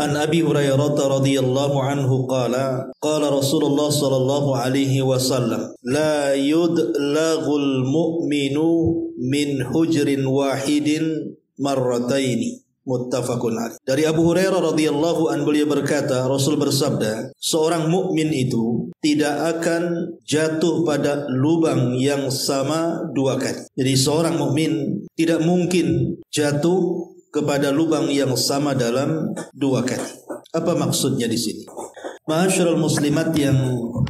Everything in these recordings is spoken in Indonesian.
An Abi Hurairah radhiyallahu anhu qala qala Rasulullah sallallahu alaihi wasallam la yudlaghul mu'minu min hujrin wahidin marrataini. Muttafaqun alaih. Dari Abu Hurairah radhiyallahu anhu beliau berkata, Rasul bersabda, seorang mukmin itu tidak akan jatuh pada lubang yang sama dua kali. Jadi seorang mukmin tidak mungkin jatuh kepada lubang yang sama dalam dua kali. Apa maksudnya di sini? Ma'asyiral muslimat yang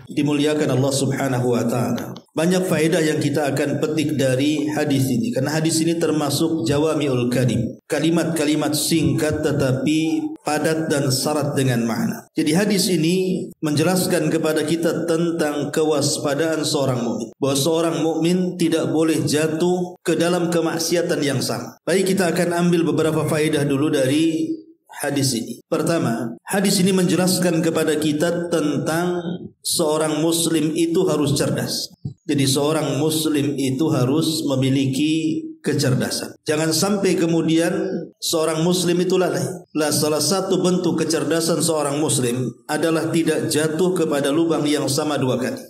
dimuliakan Allah Subhanahu wa taala. Banyak faedah yang kita akan petik dari hadis ini, karena hadis ini termasuk jawami'ul kalim. Kalimat-kalimat singkat tetapi padat dan syarat dengan makna. Jadi hadis ini menjelaskan kepada kita tentang kewaspadaan seorang mukmin. Bahwa seorang mukmin tidak boleh jatuh ke dalam kemaksiatan yang sama. Baik, kita akan ambil beberapa faedah dulu dari hadis ini. Pertama, hadis ini menjelaskan kepada kita tentang seorang muslim itu harus cerdas. Jadi seorang muslim itu harus memiliki kecerdasan. Jangan sampai kemudian seorang muslim itu lalai. Salah satu bentuk kecerdasan seorang muslim adalah tidak jatuh kepada lubang yang sama dua kali.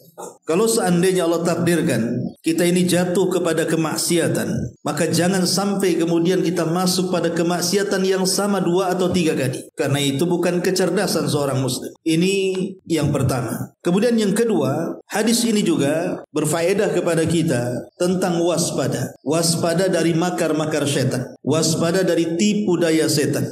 Kalau seandainya Allah takdirkan kita ini jatuh kepada kemaksiatan, maka jangan sampai kemudian kita masuk pada kemaksiatan yang sama dua atau tiga kali. Karena itu bukan kecerdasan seorang muslim. Ini yang pertama. Kemudian yang kedua, hadis ini juga berfaedah kepada kita tentang waspada. Waspada dari makar-makar setan. Waspada dari tipu daya setan.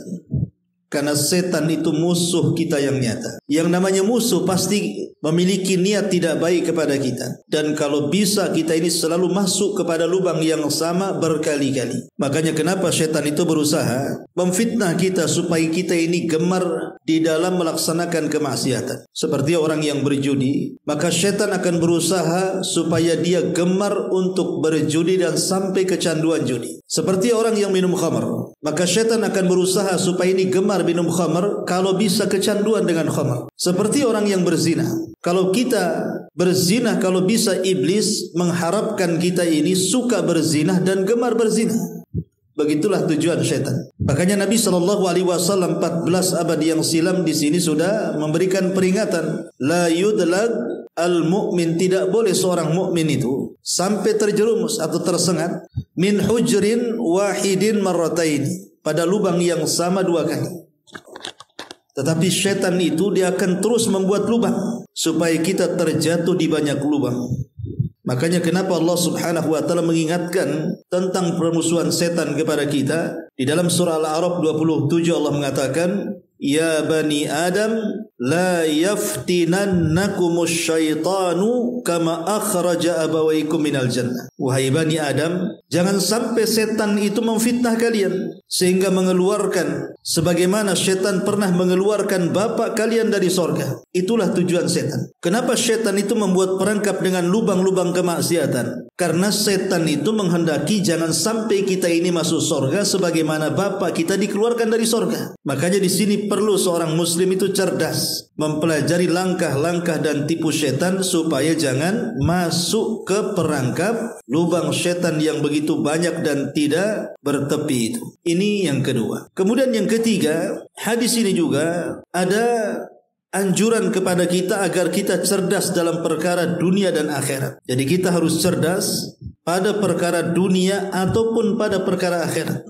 Karena setan itu musuh kita yang nyata. Yang namanya musuh pasti memiliki niat tidak baik kepada kita. Dan kalau bisa kita ini selalu masuk kepada lubang yang sama berkali-kali. Makanya kenapa setan itu berusaha memfitnah kita supaya kita ini gemar di dalam melaksanakan kemaksiatan. Seperti orang yang berjudi, maka setan akan berusaha supaya dia gemar untuk berjudi dan sampai kecanduan judi. Seperti orang yang minum khamar, maka setan akan berusaha supaya ini gemar minum khamar, kalau bisa kecanduan dengan khamar. Seperti orang yang berzina, kalau kita berzina, kalau bisa iblis mengharapkan kita ini suka berzina dan gemar berzina. Begitulah tujuan syaitan. Makanya Nabi SAW 14 abad yang silam di sini sudah memberikan peringatan, la yudlag al-mu'min, tidak boleh seorang mukmin itu sampai terjerumus atau tersengat min hujrin wahidin marrataini, pada lubang yang sama dua kali. Tetapi syaitan itu dia akan terus membuat lubang supaya kita terjatuh di banyak lubang. Makanya kenapa Allah Subhanahu wa taala mengingatkan tentang permusuhan setan kepada kita. Di dalam surah Al-A'raf 27 Allah mengatakan, ya bani Adam la yaftinannakumus syaitanu kama akhraja abawaikum minal jannah. Wahai bani Adam, jangan sampai setan itu memfitnah kalian sehingga mengeluarkan sebagaimana setan pernah mengeluarkan bapak kalian dari sorga. Itulah tujuan setan. Kenapa setan itu membuat perangkap dengan lubang-lubang kemaksiatan? Karena setan itu menghendaki jangan sampai kita ini masuk sorga sebagaimana bapak kita dikeluarkan dari sorga. Makanya di sini perlu seorang muslim itu cerdas, mempelajari langkah-langkah dan tipu setan supaya jangan masuk ke perangkap lubang setan yang begitu banyak dan tidak bertepi itu. Ini yang kedua. Kemudian yang ketiga, hadis ini juga ada anjuran kepada kita agar kita cerdas dalam perkara dunia dan akhirat. Jadi kita harus cerdas pada perkara dunia ataupun pada perkara akhirat.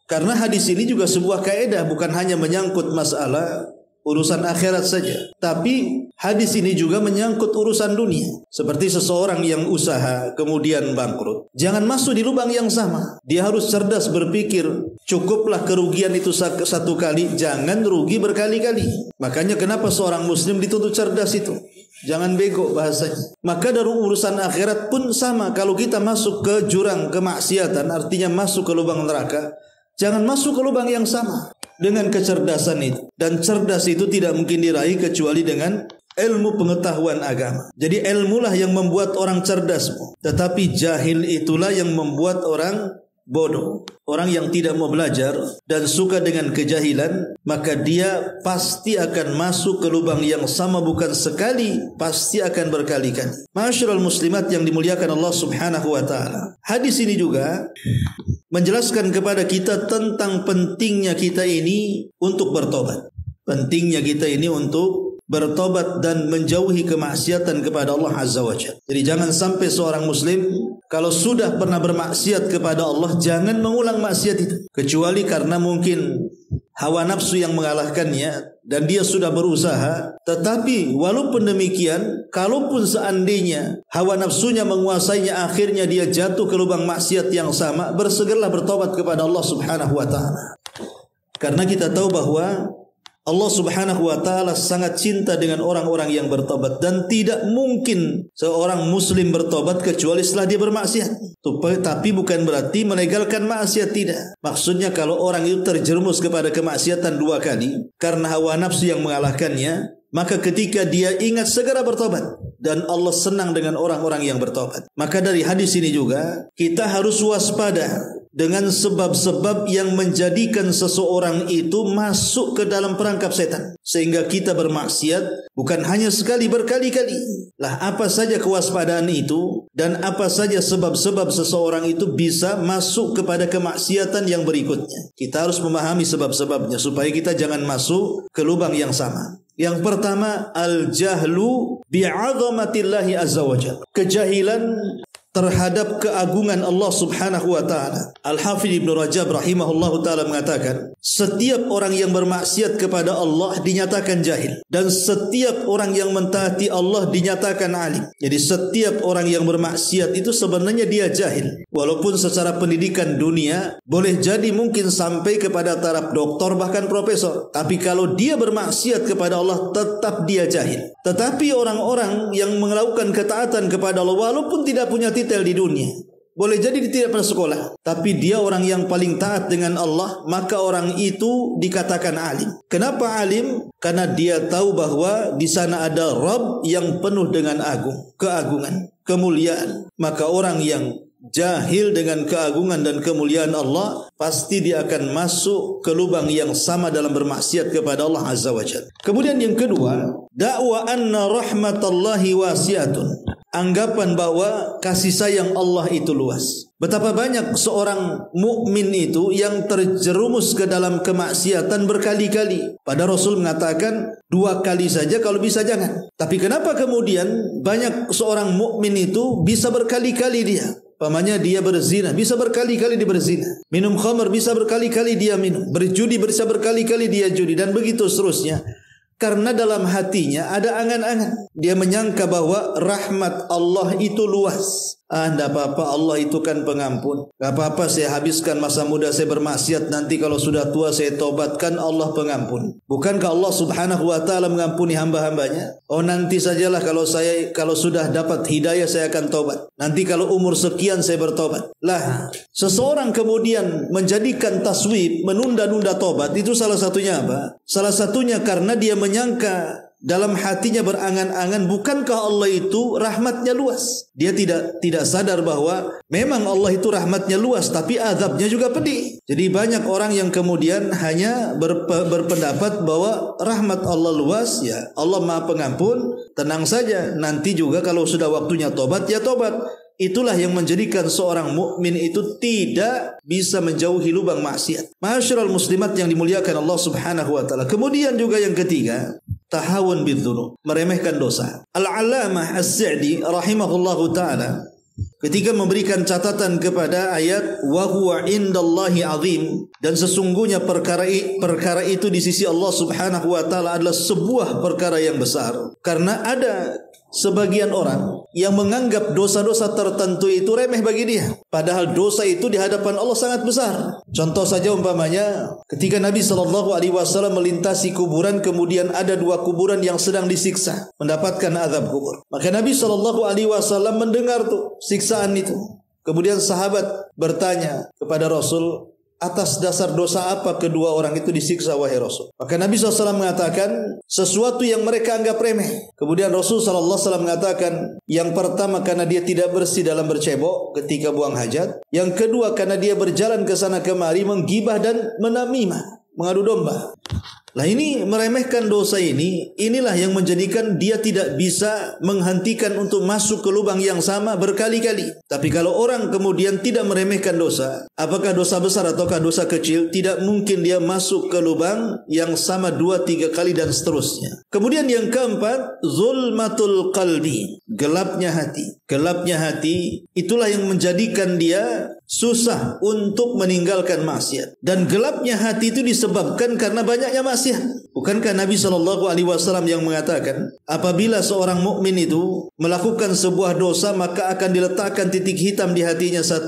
Karena hadis ini juga sebuah kaidah, bukan hanya menyangkut masalah urusan akhirat saja, tapi hadis ini juga menyangkut urusan dunia. Seperti seseorang yang usaha kemudian bangkrut, jangan masuk di lubang yang sama. Dia harus cerdas berpikir, cukuplah kerugian itu satu kali, jangan rugi berkali-kali. Makanya kenapa seorang muslim dituntut cerdas itu, jangan bego bahasanya. Maka dari urusan akhirat pun sama. Kalau kita masuk ke jurang kemaksiatan, artinya masuk ke lubang neraka, jangan masuk ke lubang yang sama. Dengan kecerdasan itu. Dan cerdas itu tidak mungkin diraih kecuali dengan ilmu pengetahuan agama. Jadi ilmulah yang membuat orang cerdas, tetapi jahil itulah yang membuat orang bodoh. Orang yang tidak mau belajar dan suka dengan kejahilan, maka dia pasti akan masuk ke lubang yang sama, bukan sekali, pasti akan berkali-kali. Ma'asyiral muslimat yang dimuliakan Allah Subhanahu wa taala. Hadis ini juga menjelaskan kepada kita tentang pentingnya kita ini untuk bertobat. pentingnya kita ini untuk bertobat dan menjauhi kemaksiatan kepada Allah Azza wa Jalla. Jadi jangan sampai seorang muslim kalau sudah pernah bermaksiat kepada Allah, jangan mengulang maksiat itu, kecuali karena mungkin hawa nafsu yang mengalahkannya dan dia sudah berusaha. Tetapi walaupun demikian, kalaupun seandainya hawa nafsunya menguasainya, akhirnya dia jatuh ke lubang maksiat yang sama, bersegeralah bertobat kepada Allah Subhanahu wa taala. Karena kita tahu bahwa Allah Subhanahu wa taala sangat cinta dengan orang-orang yang bertobat, dan tidak mungkin seorang muslim bertobat kecuali setelah dia bermaksiat. Tapi bukan berarti melegalkan maksiat, tidak. Maksudnya kalau orang itu terjerumus kepada kemaksiatan 2 kali karena hawa nafsu yang mengalahkannya, maka ketika dia ingat segera bertobat, dan Allah senang dengan orang-orang yang bertobat. Maka dari hadis ini juga kita harus waspada dengan sebab-sebab yang menjadikan seseorang itu masuk ke dalam perangkap setan, sehingga kita bermaksiat bukan hanya sekali, berkali-kali. Lah, apa saja kewaspadaan itu dan apa saja sebab-sebab seseorang itu bisa masuk kepada kemaksiatan yang berikutnya. Kita harus memahami sebab-sebabnya supaya kita jangan masuk ke lubang yang sama. Yang pertama, al-jahlu bi'azamatillahi azza wa jalla. Kejahilan terhadap keagungan Allah Subhanahu wa taala. Al-Hafidz Ibnu Rajab rahimahullahu taala mengatakan, setiap orang yang bermaksiat kepada Allah dinyatakan jahil, dan setiap orang yang mentaati Allah dinyatakan alim. Jadi setiap orang yang bermaksiat itu sebenarnya dia jahil. Walaupun secara pendidikan dunia boleh jadi mungkin sampai kepada taraf doktor bahkan profesor, tapi kalau dia bermaksiat kepada Allah tetap dia jahil. Tetapi orang-orang yang melakukan ketaatan kepada Allah walaupun tidak punya titel di dunia, boleh jadi dia tidak pernah sekolah, tapi dia orang yang paling taat dengan Allah, maka orang itu dikatakan alim. Kenapa alim? Karena dia tahu bahwa di sana ada Rabb yang penuh dengan keagungan, kemuliaan. Maka orang yang jahil dengan keagungan dan kemuliaan Allah, pasti dia akan masuk ke lubang yang sama dalam bermaksiat kepada Allah Azza wa Jalla. Kemudian yang kedua, dakwa anna rahmatallahi wasi'atun. Anggapan bahwa kasih sayang Allah itu luas. Betapa banyak seorang mukmin itu yang terjerumus ke dalam kemaksiatan berkali-kali. Pada Rasul mengatakan 2 kali saja, kalau bisa jangan. Tapi kenapa kemudian banyak seorang mukmin itu bisa berkali-kali dia? Pamannya dia berzina, bisa berkali-kali dia berzina. Minum khamr, bisa berkali-kali dia minum. Berjudi, bisa berkali-kali dia judi, dan begitu seterusnya. Karena dalam hatinya ada angan-angan. Dia menyangka bahwa rahmat Allah itu luas. Tidak apa-apa, Allah itu kan pengampun. Gak apa-apa saya habiskan masa muda saya bermaksiat, nanti kalau sudah tua saya tobatkan, Allah pengampun. Bukankah Allah Subhanahu wa taala mengampuni hamba-hambanya? Oh, nanti sajalah kalau sudah dapat hidayah saya akan tobat. Nanti kalau umur sekian saya bertobat. Lah, seseorang kemudian menjadikan taswib, menunda-nunda tobat, itu salah satunya apa? Salah satunya karena dia menyangka dalam hatinya berangan-angan, bukankah Allah itu rahmatnya luas? Dia tidak sadar bahwa memang Allah itu rahmatnya luas, tapi azabnya juga pedih. Jadi banyak orang yang kemudian hanya berpendapat bahwa rahmat Allah luas, ya Allah Maha Pengampun, tenang saja, nanti juga kalau sudah waktunya tobat, ya tobat. Itulah yang menjadikan seorang mukmin itu tidak bisa menjauhi lubang maksiat. Ma'asyiral muslimat yang dimuliakan Allah Subhanahu wa taala. Kemudian juga yang ketiga, tahawun bidzunub, meremehkan dosa. Al-Allamah As-Sa'di rahimahullahu taala ketika memberikan catatan kepada ayat wa huwa indallahi azim, dan sesungguhnya perkara itu di sisi Allah Subhanahu wa taala adalah sebuah perkara yang besar. Karena ada sebagian orang yang menganggap dosa-dosa tertentu itu remeh bagi dia, padahal dosa itu di hadapan Allah sangat besar. Contoh saja umpamanya ketika Nabi SAW melintasi kuburan, kemudian ada 2 kuburan yang sedang disiksa, mendapatkan azab kubur. Maka Nabi SAW mendengar tuh siksaan itu. Kemudian sahabat bertanya kepada Rasul, atas dasar dosa apa kedua orang itu disiksa wahai Rasul? Maka Nabi SAW mengatakan sesuatu yang mereka anggap remeh. Kemudian Rasul SAW mengatakan, yang pertama karena dia tidak bersih dalam bercebok ketika buang hajat. Yang kedua karena dia berjalan ke sana kemari menggibah dan menamimah, mengadu domba. Lah ini meremehkan dosa inilah yang menjadikan dia tidak bisa menghentikan untuk masuk ke lubang yang sama berkali-kali. Tapi kalau orang kemudian tidak meremehkan dosa, apakah dosa besar ataukah dosa kecil, tidak mungkin dia masuk ke lubang yang sama 2-3 kali dan seterusnya. Kemudian yang keempat, zulmatul qalbi, gelapnya hati. Gelapnya hati itulah yang menjadikan dia susah untuk meninggalkan maksiat. Dan gelapnya hati itu disebabkan karena banyaknya maksiat. Bukankah Nabi SAW yang mengatakan, apabila seorang mukmin itu melakukan sebuah dosa, maka akan diletakkan titik hitam di hatinya, 1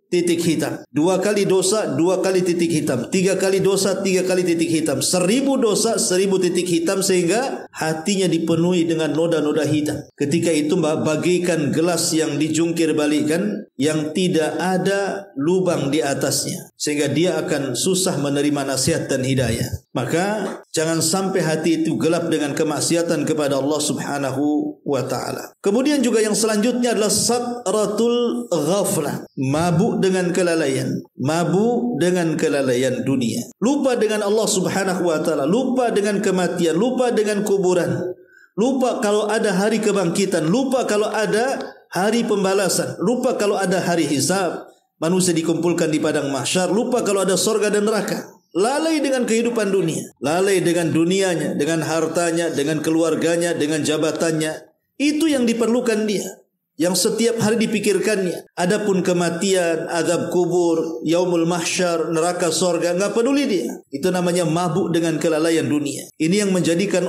titik hitam. 2 kali dosa, 2 kali titik hitam. 3 kali dosa, 3 kali titik hitam. 1000 dosa, 1000 titik hitam, sehingga hatinya dipenuhi dengan noda-noda hitam. Ketika itu bagaikan gelas yang dijungkir balikan, yang tidak ada lubang di atasnya, sehingga dia akan susah menerima nasihat dan hidayah. Maka jangan sampai hati itu gelap dengan kemaksiatan kepada Allah Subhanahu wa ta'ala. Kemudian juga yang selanjutnya adalah sakratul ghaflah, mabuk dengan kelalaian, mabuk dengan kelalaian dunia, lupa dengan Allah Subhanahu wa ta'ala, lupa dengan kematian, lupa dengan kuburan, lupa kalau ada hari kebangkitan, lupa kalau ada hari pembalasan, lupa kalau ada hari hisab, manusia dikumpulkan di padang mahsyar, lupa kalau ada surga dan neraka. Lalai dengan kehidupan dunia, lalai dengan dunianya, dengan hartanya, dengan keluarganya, dengan jabatannya. Itu yang diperlukan dia, yang setiap hari dipikirkannya. Adapun kematian, azab kubur, yaumul mahsyar, neraka, surga, enggak peduli dia. Itu namanya mabuk dengan kelalaian dunia. Ini yang menjadikan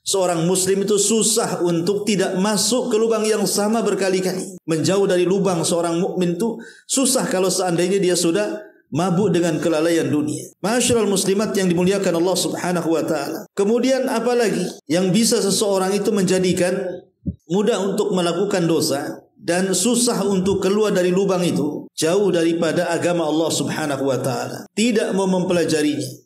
seorang muslim itu susah untuk tidak masuk ke lubang yang sama berkali-kali. Menjauh dari lubang seorang mukmin itu susah kalau seandainya dia sudah mabuk dengan kelalaian dunia. Ma'asyiral muslimat yang dimuliakan Allah Subhanahu wa ta'ala. Kemudian apalagi yang bisa seseorang itu menjadikan mudah untuk melakukan dosa dan susah untuk keluar dari lubang itu? Jauh daripada agama Allah Subhanahu wa ta'ala, tidak mau mempelajarinya,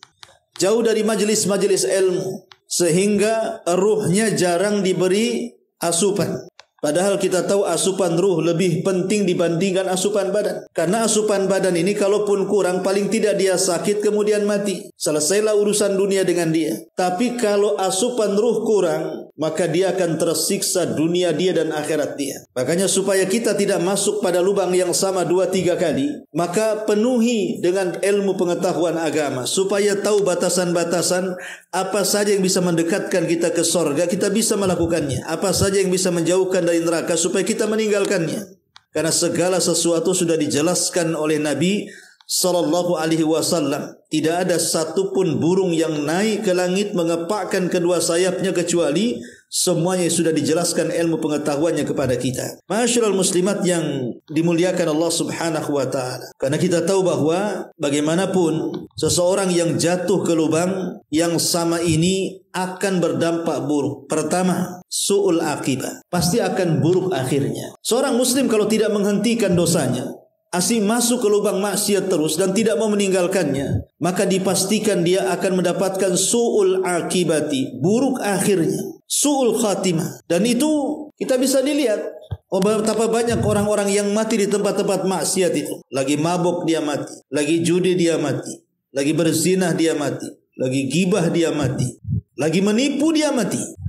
jauh dari majelis-majelis ilmu, sehingga ruhnya jarang diberi asupan. Padahal kita tahu asupan ruh lebih penting dibandingkan asupan badan. Karena asupan badan ini kalaupun kurang, paling tidak dia sakit kemudian mati. Selesailah urusan dunia dengan dia. Tapi kalau asupan ruh kurang, maka dia akan tersiksa dunia dia dan akhirat dia. Makanya supaya kita tidak masuk pada lubang yang sama 2-3 kali, maka penuhi dengan ilmu pengetahuan agama. Supaya tahu batasan-batasan apa saja yang bisa mendekatkan kita ke surga, kita bisa melakukannya. Apa saja yang bisa menjauhkan dari neraka, supaya kita meninggalkannya. Karena segala sesuatu sudah dijelaskan oleh Nabi sallallahu alaihi wasallam. Tidak ada satupun burung yang naik ke langit mengepakkan kedua sayapnya, kecuali semuanya sudah dijelaskan ilmu pengetahuannya kepada kita. Ma'asyiral muslimat yang dimuliakan Allah Subhanahu wa ta'ala. Karena kita tahu bahwa bagaimanapun seseorang yang jatuh ke lubang yang sama ini akan berdampak buruk. Pertama, su'ul akibah, pasti akan buruk akhirnya. Seorang muslim kalau tidak menghentikan dosanya, asing masuk ke lubang maksiat terus dan tidak mau meninggalkannya, maka dipastikan dia akan mendapatkan su'ul akibati, buruk akhirnya, su'ul khatimah. Dan itu kita bisa dilihat, betapa banyak orang-orang yang mati di tempat-tempat maksiat itu. Lagi mabuk dia mati, lagi judi dia mati, lagi berzinah dia mati, lagi gibah dia mati, lagi menipu dia mati.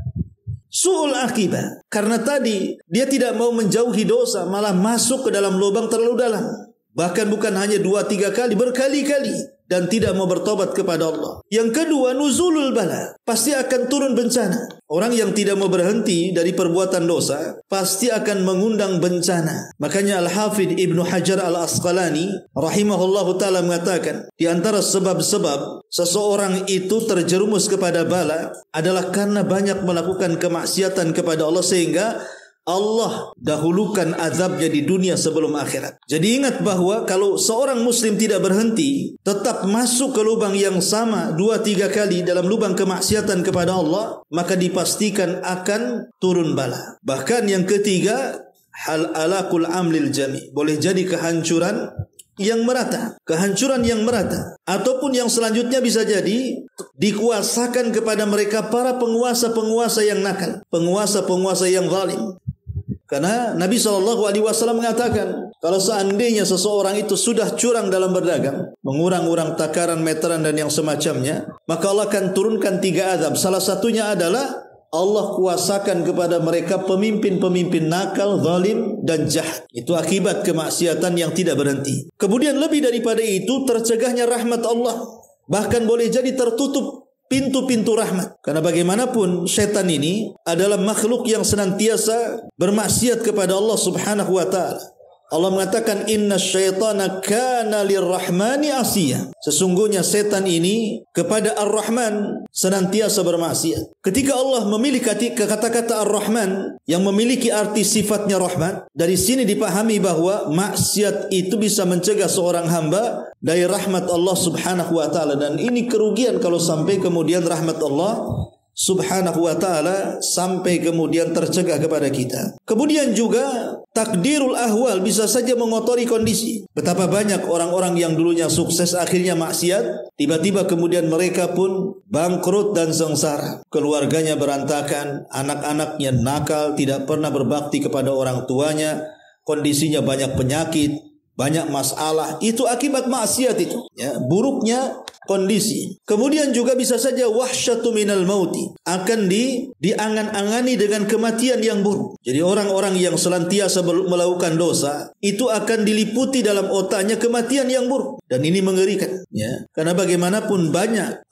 Su'ul akibah, karena tadi dia tidak mau menjauhi dosa, malah masuk ke dalam lubang terlalu dalam. Bahkan bukan hanya 2-3 kali, berkali-kali, dan tidak mau bertobat kepada Allah. Yang kedua, nuzulul bala, pasti akan turun bencana. Orang yang tidak mau berhenti dari perbuatan dosa pasti akan mengundang bencana. Makanya Al-Hafidh Ibnu Hajar Al-Asqalani rahimahullahu ta'ala mengatakan, di antara sebab-sebab seseorang itu terjerumus kepada bala adalah karena banyak melakukan kemaksiatan kepada Allah, sehingga Allah dahulukan azabnya di dunia sebelum akhirat. Jadi ingat bahwa kalau seorang muslim tidak berhenti, tetap masuk ke lubang yang sama 2-3 kali dalam lubang kemaksiatan kepada Allah, maka dipastikan akan turun bala. Bahkan yang ketiga, hal alakul amlil jami, boleh jadi kehancuran yang merata, kehancuran yang merata. Ataupun yang selanjutnya bisa jadi dikuasakan kepada mereka para penguasa-penguasa yang nakal, penguasa-penguasa yang zalim. Karena Nabi SAW mengatakan, kalau seandainya seseorang itu sudah curang dalam berdagang, mengurang-urang takaran, meteran dan yang semacamnya, maka Allah akan turunkan 3 azab. Salah satunya adalah Allah kuasakan kepada mereka pemimpin-pemimpin nakal, zalim dan jahat. Itu akibat kemaksiatan yang tidak berhenti. Kemudian lebih daripada itu, tercegahnya rahmat Allah. Bahkan boleh jadi tertutup pintu-pintu rahmat. Karena bagaimanapun setan ini adalah makhluk yang senantiasa bermaksiat kepada Allah Subhanahu wa taala. Allah mengatakan inna syaitana kana lirrahmani asiya. Sesungguhnya setan ini kepada Ar-Rahman senantiasa bermaksiat. Ketika Allah memilih kata-kata Ar-Rahman yang memiliki arti sifatnya rahmat, dari sini dipahami bahwa maksiat itu bisa mencegah seorang hamba dari rahmat Allah Subhanahu wa taala, dan ini kerugian kalau sampai kemudian rahmat Allah Subhanahu wa ta'ala sampai kemudian tercegah kepada kita. Kemudian juga takdirul ahwal bisa saja mengotori kondisi. Betapa banyak orang-orang yang dulunya sukses akhirnya maksiat, tiba-tiba kemudian mereka pun bangkrut dan sengsara. Keluarganya berantakan, anak-anaknya nakal, tidak pernah berbakti kepada orang tuanya, kondisinya banyak penyakit, banyak masalah. Itu akibat maksiat itu, ya, buruknya kondisi. Kemudian juga bisa saja wahsyatu minal mauti, akan diangan-angani dengan kematian yang buruk. Jadi orang-orang yang senantiasa melakukan dosa itu akan diliputi dalam otaknya kematian yang buruk, dan ini mengerikan, ya. Karena bagaimanapun banyak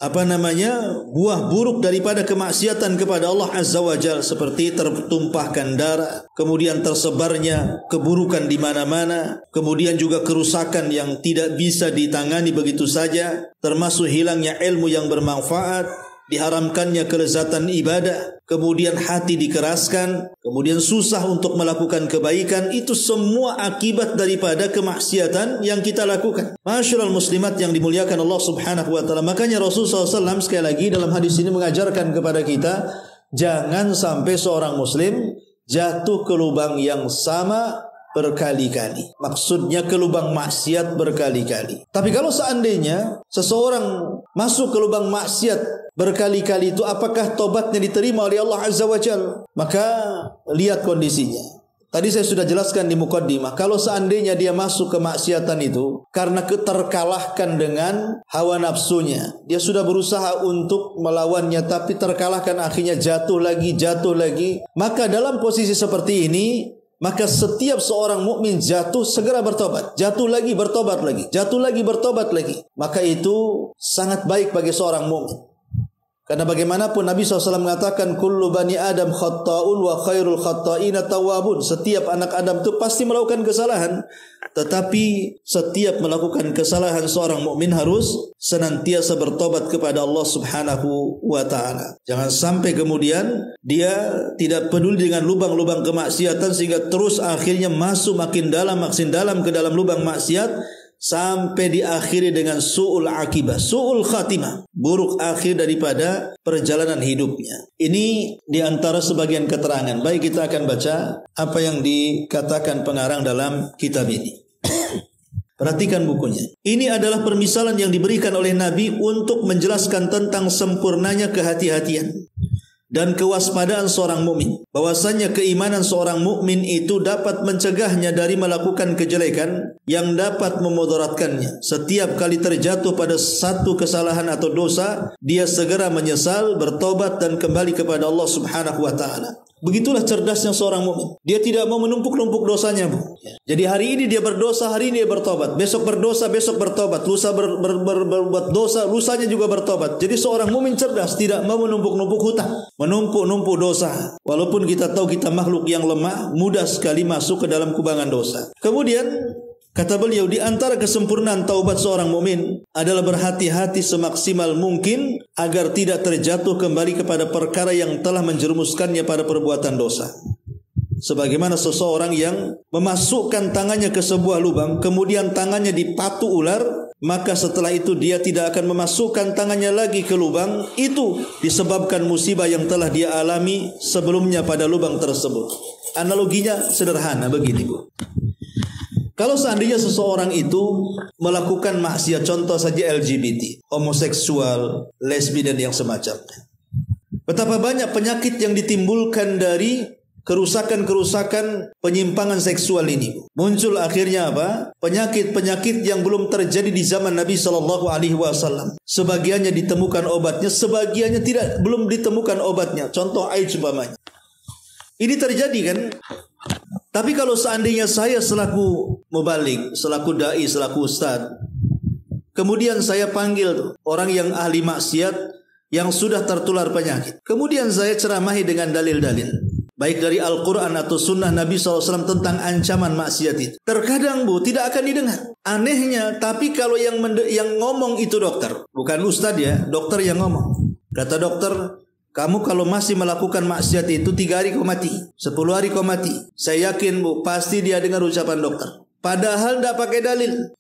buah buruk daripada kemaksiatan kepada Allah Azza wa Jalla, seperti tertumpahkan darah, kemudian tersebarnya keburukan di mana-mana, kemudian juga kerusakan yang tidak bisa ditangani begitu saja, termasuk hilangnya ilmu yang bermanfaat, diharamkannya kelezatan ibadah, kemudian hati dikeraskan, kemudian susah untuk melakukan kebaikan. Itu semua akibat daripada kemaksiatan yang kita lakukan. Masyaallah muslimat yang dimuliakan Allah Subhanahu wa taala. Makanya Rasulullah SAW sekali lagi dalam hadis ini mengajarkan kepada kita, jangan sampai seorang muslim jatuh ke lubang yang sama berkali-kali. Maksudnya ke lubang maksiat berkali-kali. Tapi kalau seandainya seseorang masuk ke lubang maksiat berkali-kali itu, apakah tobatnya diterima oleh Allah Azza wa Jalla? Maka lihat kondisinya. Tadi saya sudah jelaskan di muqaddimah, kalau seandainya dia masuk ke maksiatan itu karena terkalahkan dengan hawa nafsunya, dia sudah berusaha untuk melawannya tapi terkalahkan, akhirnya jatuh lagi, maka dalam posisi seperti ini, maka setiap seorang mukmin jatuh segera bertobat, jatuh lagi bertobat lagi, jatuh lagi bertobat lagi. Maka itu sangat baik bagi seorang mukmin. Karena bagaimanapun Nabi SAW mengatakan kullu bani Adam khatta'un wa khairul khatta'ina tawwabun. Setiap anak Adam itu pasti melakukan kesalahan, tetapi setiap melakukan kesalahan seorang mukmin harus senantiasa bertobat kepada Allah Subhanahu wa taala. Jangan sampai kemudian dia tidak peduli dengan lubang-lubang kemaksiatan sehingga terus akhirnya masuk makin dalam ke dalam lubang maksiat, sampai diakhiri dengan su'ul akibah, su'ul khatimah, buruk akhir daripada perjalanan hidupnya. Ini diantara sebagian keterangan. Baik, kita akan baca apa yang dikatakan pengarang dalam kitab ini. Perhatikan bukunya. Ini adalah permisalan yang diberikan oleh Nabi untuk menjelaskan tentang sempurnanya kehati-hatian dan kewaspadaan seorang mukmin, bahwasanya keimanan seorang mukmin itu dapat mencegahnya dari melakukan kejelekan yang dapat memudaratkannya. Setiap kali terjatuh pada satu kesalahan atau dosa, dia segera menyesal, bertobat dan kembali kepada Allah Subhanahu wa taala. Begitulah cerdasnya seorang mukmin. Dia tidak mau menumpuk-numpuk dosanya, Bu. Jadi hari ini dia berdosa, hari ini dia bertobat. Besok berdosa, besok bertobat. Lusa berbuat dosa, lusanya juga bertobat. Jadi seorang mukmin cerdas, tidak mau menumpuk-numpuk hutang, menumpuk-numpuk dosa. Walaupun kita tahu kita makhluk yang lemah, mudah sekali masuk ke dalam kubangan dosa. Kemudian kata beliau, di antara kesempurnaan taubat seorang mukmin adalah berhati-hati semaksimal mungkin agar tidak terjatuh kembali kepada perkara yang telah menjerumuskannya pada perbuatan dosa. Sebagaimana seseorang yang memasukkan tangannya ke sebuah lubang, kemudian tangannya dipatu ular, maka setelah itu dia tidak akan memasukkan tangannya lagi ke lubang itu, disebabkan musibah yang telah dia alami sebelumnya pada lubang tersebut. Analoginya sederhana begini, Bu. Kalau seandainya seseorang itu melakukan maksiat, contoh saja LGBT, homoseksual, lesbi dan yang semacamnya. Betapa banyak penyakit yang ditimbulkan dari kerusakan-kerusakan penyimpangan seksual ini. Muncul akhirnya apa? Penyakit-penyakit yang belum terjadi di zaman Nabi sallallahu alaihi wasallam. Sebagiannya ditemukan obatnya, sebagiannya belum ditemukan obatnya. Contoh AIDS umpamanya. Ini terjadi kan? Tapi kalau seandainya saya selaku mubaligh, selaku dai, selaku ustaz, kemudian saya panggil orang yang ahli maksiat yang sudah tertular penyakit, kemudian saya ceramahi dengan dalil-dalil, baik dari Al-Quran atau sunnah Nabi SAW tentang ancaman maksiat itu, terkadang tidak akan didengar. Anehnya, tapi kalau yang ngomong itu dokter, bukan ustaz ya, dokter yang ngomong. Kata dokter, kamu kalau masih melakukan maksiat itu 3 hari kau mati, 10 hari kau mati. Saya yakin pasti dia dengar ucapan dokter. Padahal tidak pakai dalil.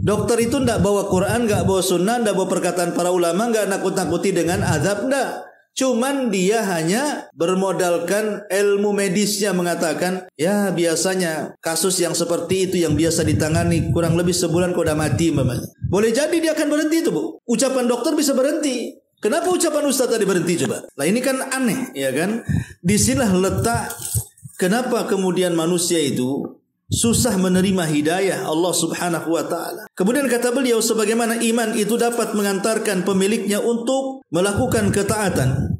Dokter itu tidak bawa Quran, tidak bawa sunnah, tidak bawa perkataan para ulama, tidak nakut-nakuti dengan azab, tidak. Cuman dia hanya bermodalkan ilmu medisnya, mengatakan, ya biasanya kasus yang seperti itu yang biasa ditangani kurang lebih sebulan kau udah mati. Boleh jadi dia akan berhenti itu, Bu. Ucapan dokter bisa berhenti. Kenapa ucapan Ustaz tadi berhenti coba? Nah ini kan aneh, ya kan? Disinilah letak kenapa kemudian manusia itu susah menerima hidayah Allah Subhanahu wa taala. Kemudian kata beliau, sebagaimana iman itu dapat mengantarkan pemiliknya untuk melakukan ketaatan,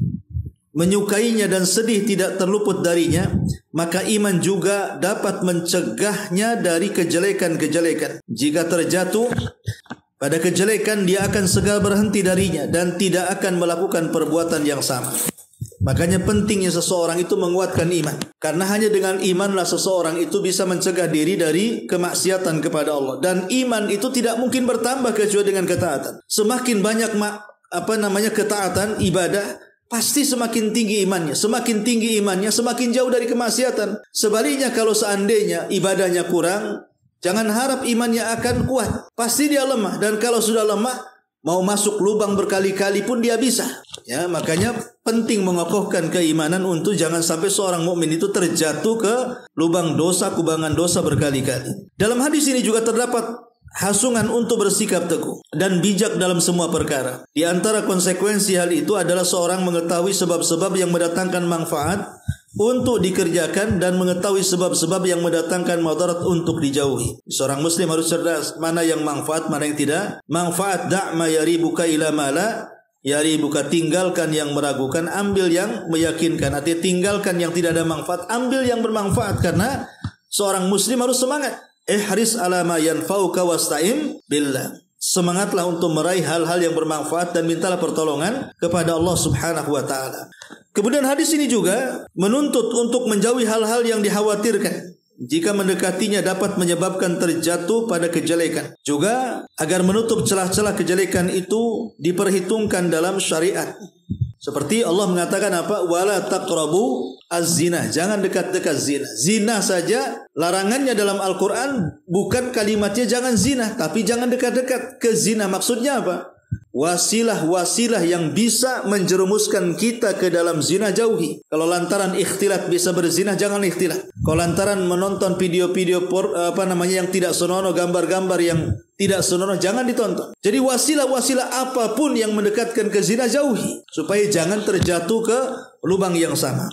menyukainya dan sedih tidak terluput darinya, maka iman juga dapat mencegahnya dari kejelekan-kejelekan. Jika terjatuh pada kejelekan, dia akan segera berhenti darinya dan tidak akan melakukan perbuatan yang sama. Makanya pentingnya seseorang itu menguatkan iman. Karena hanya dengan imanlah seseorang itu bisa mencegah diri dari kemaksiatan kepada Allah. Dan iman itu tidak mungkin bertambah kecuali dengan ketaatan. Semakin banyak ketaatan, ibadah, pasti semakin tinggi imannya. Semakin tinggi imannya, semakin jauh dari kemaksiatan. Sebaliknya kalau seandainya ibadahnya kurang, jangan harap imannya akan kuat. Pasti dia lemah. Dan kalau sudah lemah, mau masuk lubang berkali-kali pun dia bisa. Ya, makanya penting mengokohkan keimanan untuk jangan sampai seorang mukmin itu terjatuh ke lubang dosa, kubangan dosa berkali-kali. Dalam hadis ini juga terdapat hasungan untuk bersikap teguh dan bijak dalam semua perkara. Di antara konsekuensi hal itu adalah seorang mengetahui sebab-sebab yang mendatangkan manfaat untuk dikerjakan dan mengetahui sebab-sebab yang mendatangkan madarat untuk dijauhi. Seorang muslim harus cerdas mana yang manfaat, mana yang tidak. Manfaat da'ma yaribuka ila mala yaribuka, tinggalkan yang meragukan, ambil yang meyakinkan. Artinya tinggalkan yang tidak ada manfaat, ambil yang bermanfaat. Karena seorang muslim harus semangat. Ihris ala ma yanfa'uka wasta'in billah. Semangatlah untuk meraih hal-hal yang bermanfaat dan mintalah pertolongan kepada Allah Subhanahu wa taala. Kemudian hadis ini juga menuntut untuk menjauhi hal-hal yang dikhawatirkan jika mendekatinya dapat menyebabkan terjatuh pada kejelekan. Juga agar menutup celah-celah kejelekan itu diperhitungkan dalam syariat. Seperti Allah mengatakan apa? Wala taqrabu az-zina. Jangan dekat-dekat zina. Zina saja larangannya dalam Al-Quran bukan kalimatnya jangan zina, tapi jangan dekat-dekat ke zina. Maksudnya apa? Wasilah-wasilah yang bisa menjerumuskan kita ke dalam zina jauhi. Kalau lantaran ikhtilat bisa berzina, jangan ikhtilat. Kalau lantaran menonton video-video yang tidak senonoh, gambar-gambar yang tidak senonoh, jangan ditonton. Jadi wasilah-wasilah apapun yang mendekatkan ke zina jauhi, supaya jangan terjatuh ke lubang yang sama.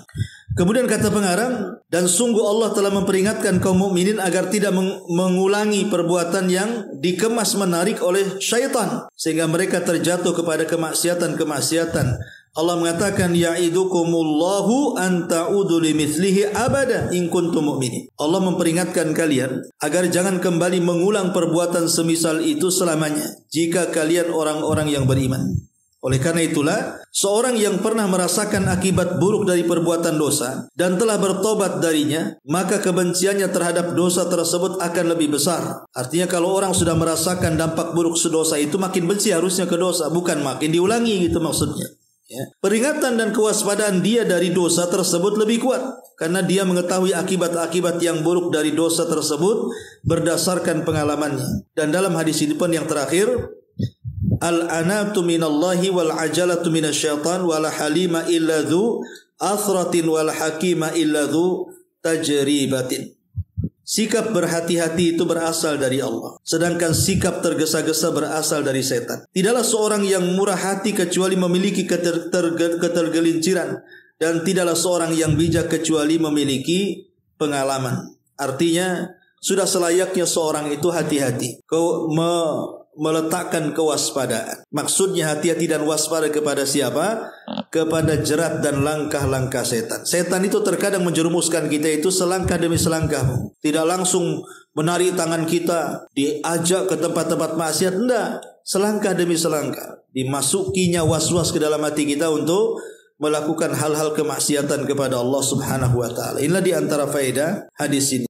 Kemudian kata pengarang, dan sungguh Allah telah memperingatkan kaum mukminin agar tidak mengulangi perbuatan yang dikemas menarik oleh syaitan sehingga mereka terjatuh kepada kemaksiatan-kemaksiatan. Allah mengatakan, ya'idukumullahu an ta'udu limithlihi abada in kuntum mu'minin. Allah memperingatkan kalian agar jangan kembali mengulang perbuatan semisal itu selamanya jika kalian orang-orang yang beriman. Oleh karena itulah, seorang yang pernah merasakan akibat buruk dari perbuatan dosa dan telah bertobat darinya, maka kebenciannya terhadap dosa tersebut akan lebih besar. Artinya kalau orang sudah merasakan dampak buruk sedosa itu, makin benci harusnya ke dosa, bukan makin diulangi gitu maksudnya. Ya. Peringatan dan kewaspadaan dia dari dosa tersebut lebih kuat karena dia mengetahui akibat-akibat yang buruk dari dosa tersebut berdasarkan pengalamannya. Dan dalam hadis ini pun yang terakhir, al-anatu minallahi wal ajalatu minasyaitan wal halima illa dzu athratin wal hakima illa dzu tajribatin. Sikap berhati-hati itu berasal dari Allah, sedangkan sikap tergesa-gesa berasal dari setan. Tidaklah seorang yang murah hati kecuali memiliki ketergelinciran dan tidaklah seorang yang bijak kecuali memiliki pengalaman. Artinya sudah selayaknya seorang itu hati-hati, meletakkan kewaspadaan. Maksudnya hati-hati dan waspada kepada siapa? Kepada jerat dan langkah-langkah setan. Setan itu terkadang menjerumuskan kita itu selangkah demi selangkah. Tidak langsung menarik tangan kita, diajak ke tempat-tempat maksiat. Tidak, selangkah demi selangkah. Dimasukinya was-was ke dalam hati kita untuk melakukan hal-hal kemaksiatan kepada Allah Subhanahu wa taala. Inilah di antara faedah hadis ini.